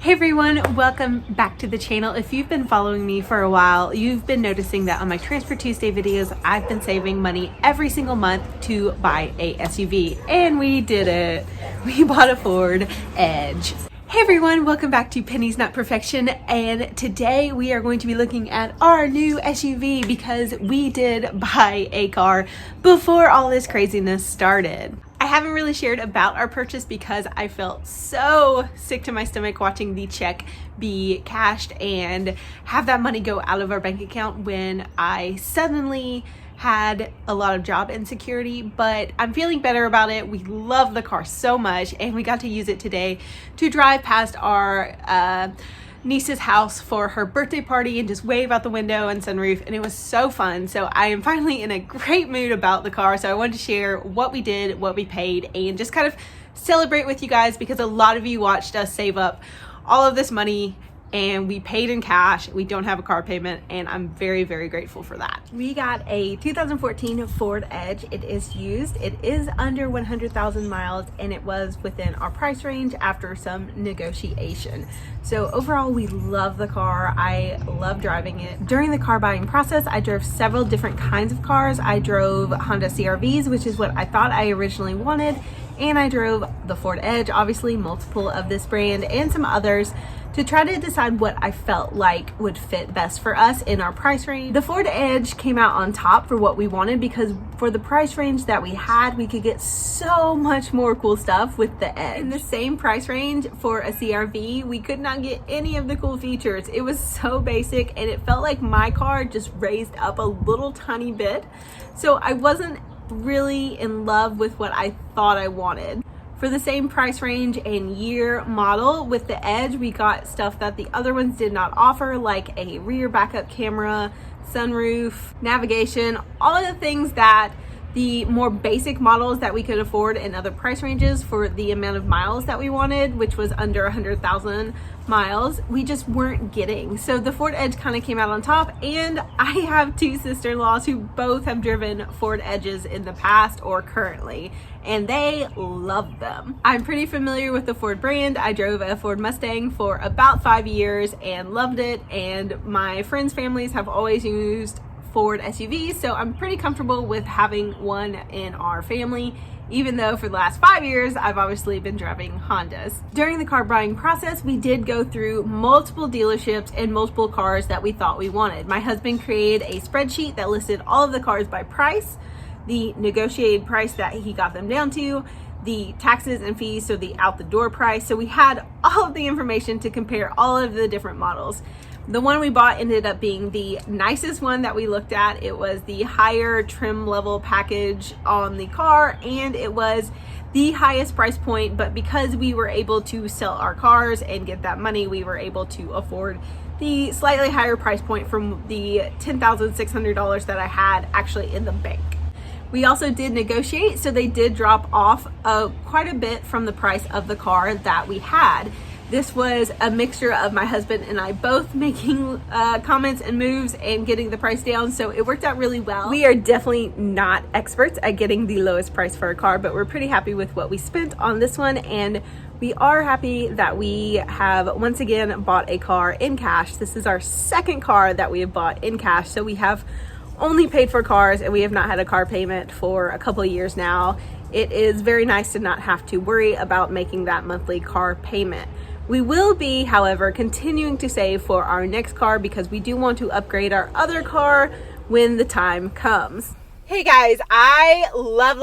Hey everyone, welcome back to the channel. If you've been following me for a while, you've been noticing that on my Transfer Tuesday videos, I've been saving money every single month to buy a SUV, and we did it. We bought a Ford Edge. Hey everyone, welcome back to Pennies Not Perfection, and today we are going to be looking at our new SUV because we did buy a car before all this craziness started. I haven't really shared about our purchase because I felt so sick to my stomach watching the check be cashed and have that money go out of our bank account when I suddenly had a lot of job insecurity, but I'm feeling better about it. We love the car so much, and we got to use it today to drive past our niece's house for her birthday party and just wave out the window and sunroof, and it was so fun. So I am finally in a great mood about the car, so I wanted to share what we did, what we paid, and just kind of celebrate with you guys because a lot of you watched us save up all of this money and we paid in cash. We don't have a car payment, and I'm very, very grateful for that. We got a 2014 Ford Edge. It is used. It is under 100,000 miles, and it was within our price range after some negotiation. So overall, we love the car. I love driving it. During the car buying process, I drove several different kinds of cars. I drove Honda CRVs, which is what I thought I originally wanted, and I drove the Ford Edge, obviously multiple of this brand, and some others, to try to decide what I felt like would fit best for us in our price range. The Ford Edge came out on top for what we wanted because for the price range that we had, we could get so much more cool stuff with the Edge. In the same price range for a CRV, we could not get any of the cool features. It was so basic, and it felt like my car just raised up a little tiny bit. So I wasn't really in love with what I thought I wanted. For the same price range and year model with the Edge, we got stuff that the other ones did not offer, like a rear backup camera, sunroof, navigation, all of the things that the more basic models that we could afford in other price ranges for the amount of miles that we wanted, which was under 100,000 miles, we just weren't getting. So the Ford Edge kind of came out on top, and I have two sister-in-laws who both have driven Ford Edges in the past or currently, and they love them. I'm pretty familiar with the Ford brand. I drove a Ford Mustang for about 5 years and loved it, and my friends' families have always used Ford SUVs, so I'm pretty comfortable with having one in our family, even though for the last 5 years I've obviously been driving Hondas. During the car buying process, we did go through multiple dealerships and multiple cars that we thought we wanted. My husband created a spreadsheet that listed all of the cars by price, the negotiated price that he got them down to, the taxes and fees, so the out the door price. So we had all of the information to compare all of the different models. The one we bought ended up being the nicest one that we looked at. It was the higher trim level package on the car, and it was the highest price point, but because we were able to sell our cars and get that money, we were able to afford the slightly higher price point from the $10,600 that I had actually in the bank. We also did negotiate, so they did drop off quite a bit from the price of the car that we had. This was a mixture of my husband and I both making comments and moves and getting the price down, so it worked out really well. We are definitely not experts at getting the lowest price for a car, but we're pretty happy with what we spent on this one, and we are happy that we have once again bought a car in cash. This is our second car that we have bought in cash, so we have only paid for cars and we have not had a car payment for a couple of years now. It is very nice to not have to worry about making that monthly car payment. We will be, however, continuing to save for our next car because we do want to upgrade our other car when the time comes. Hey guys, I love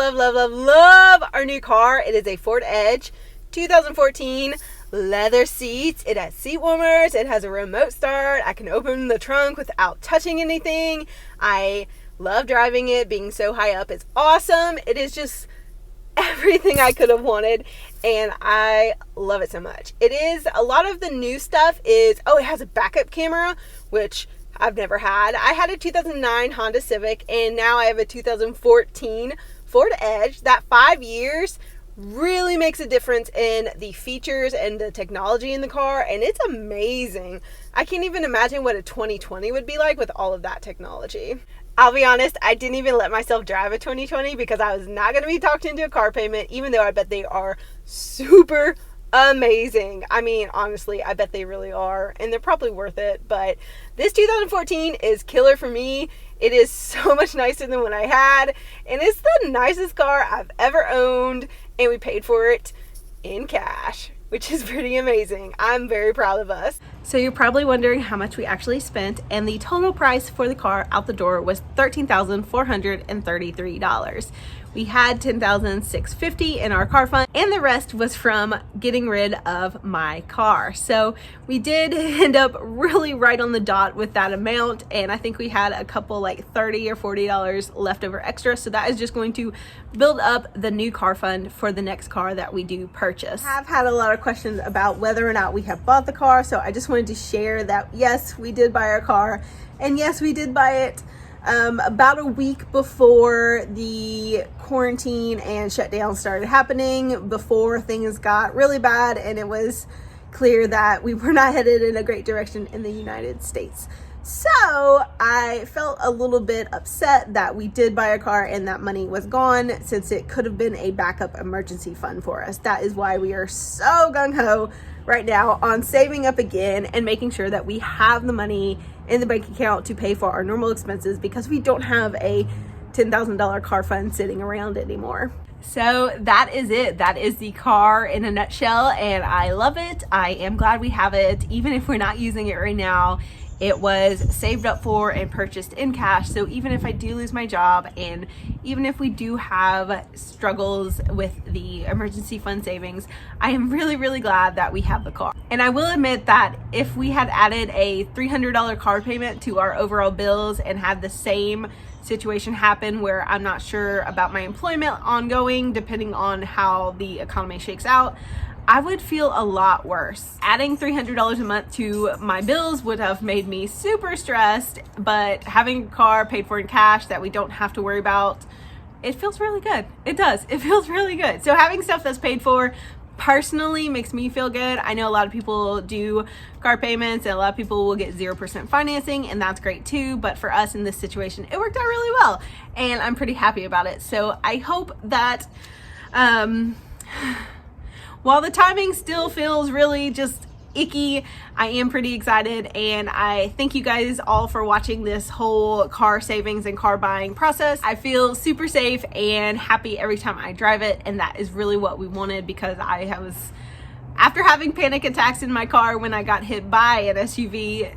our new car. It is a Ford Edge 2014, leather seats. It has seat warmers. It has a remote start. I can open the trunk without touching anything. I love driving it. Being so high up is awesome. It is just everything I could have wanted, and I love it so much. It is a lot of the new stuff is, it has a backup camera, which I've never had. I had a 2009 Honda Civic, and now I have a 2014 Ford Edge. That 5 years really makes a difference in the features and the technology in the car, and it's amazing. I can't even imagine what a 2020 would be like with all of that technology. I'll be honest, I didn't even let myself drive a 2020 because I was not going to be talked into a car payment, even though I bet they are super amazing. I mean, honestly, I bet they really are, and they're probably worth it. But this 2014 is killer for me. It is so much nicer than what I had, and it's the nicest car I've ever owned, and we paid for it in cash, which is pretty amazing. I'm very proud of us. So you're probably wondering how much we actually spent, and the total price for the car out the door was $13,433. We had $10,650 in our car fund, and the rest was from getting rid of my car. So we did end up really right on the dot with that amount, and I think we had a couple like $30 or $40 left over extra. So that is just going to build up the new car fund for the next car that we do purchase. I've had a lot of questions about whether or not we have bought the car, so I just wanted to share that yes, we did buy our car, and yes, we did buy it about a week before the quarantine and shutdown started happening, before things got really bad and it was clear that we were not headed in a great direction in the United States. So I felt a little bit upset that we did buy a car and that money was gone, since it could have been a backup emergency fund for us. That is why we are so gung-ho right now on saving up again and making sure that we have the money in the bank account to pay for our normal expenses, because we don't have a $10,000 car fund sitting around anymore. So that is it. That is the car in a nutshell, and I love it. I am glad we have it, even if we're not using it right now. It was saved up for and purchased in cash. So even if I do lose my job, and even if we do have struggles with the emergency fund savings, I am really, really glad that we have the car. And I will admit that if we had added a $300 car payment to our overall bills and had the same situation happen where I'm not sure about my employment ongoing, depending on how the economy shakes out, I would feel a lot worse. Adding $300 a month to my bills would have made me super stressed, but having a car paid for in cash that we don't have to worry about, it feels really good. It does. It feels really good. So having stuff that's paid for personally makes me feel good. I know a lot of people do car payments and a lot of people will get 0% financing, and that's great too. But for us in this situation, it worked out really well, and I'm pretty happy about it. So I hope that, while the timing still feels really just icky, I am pretty excited, and I thank you guys all for watching this whole car savings and car buying process. I feel super safe and happy every time I drive it, and that is really what we wanted, because I was, after having panic attacks in my car when I got hit by an SUV,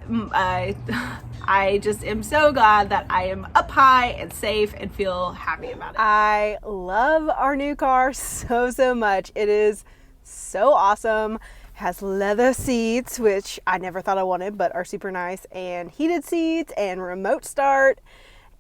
I just am so glad that I am up high and safe and feel happy about it. I love our new car so much. It is so awesome. Has leather seats, which I never thought I wanted, but are super nice, and heated seats and remote start.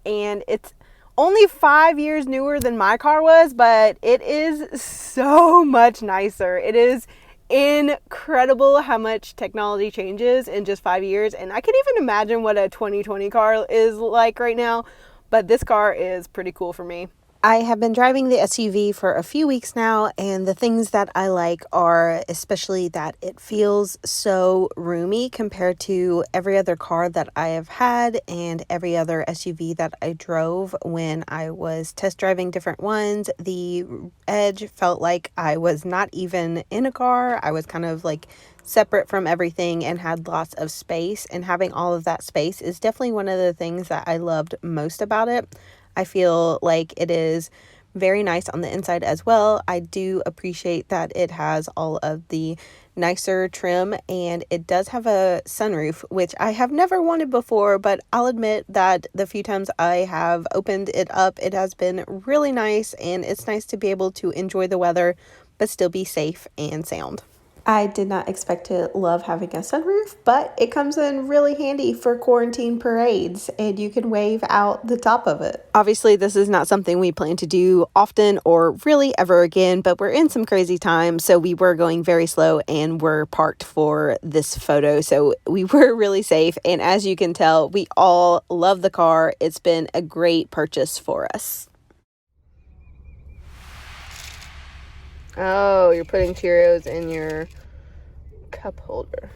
And it's only 5 years newer than my car was, but it is so much nicer. It is incredible how much technology changes in just 5 years, and I can't even imagine what a 2020 car is like right now, but this car is pretty cool for me. I have been driving the SUV for a few weeks now, and the things that I like are especially that it feels so roomy compared to every other car that I have had and every other SUV that I drove when I was test driving different ones. The Edge felt like I was not even in a car. I was kind of like separate from everything and had lots of space, and having all of that space is definitely one of the things that I loved most about it. I feel like it is very nice on the inside as well. I do appreciate that it has all of the nicer trim, and it does have a sunroof, which I have never wanted before, but I'll admit that the few times I have opened it up, it has been really nice, and it's nice to be able to enjoy the weather but still be safe and sound. I did not expect to love having a sunroof, but it comes in really handy for quarantine parades, and you can wave out the top of it. Obviously, this is not something we plan to do often or really ever again, but we're in some crazy times, so we were going very slow and were parked for this photo, so we were really safe, and as you can tell, we all love the car. It's been a great purchase for us. Oh, you're putting Cheerios in your cup holder.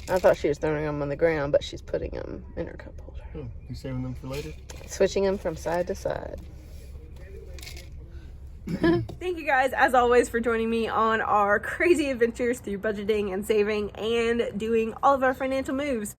I thought she was throwing them on the ground, but she's putting them in her cup holder. Oh, you saving them for later? Switching them from side to side. Thank you guys, as always, for joining me on our crazy adventures through budgeting and saving and doing all of our financial moves.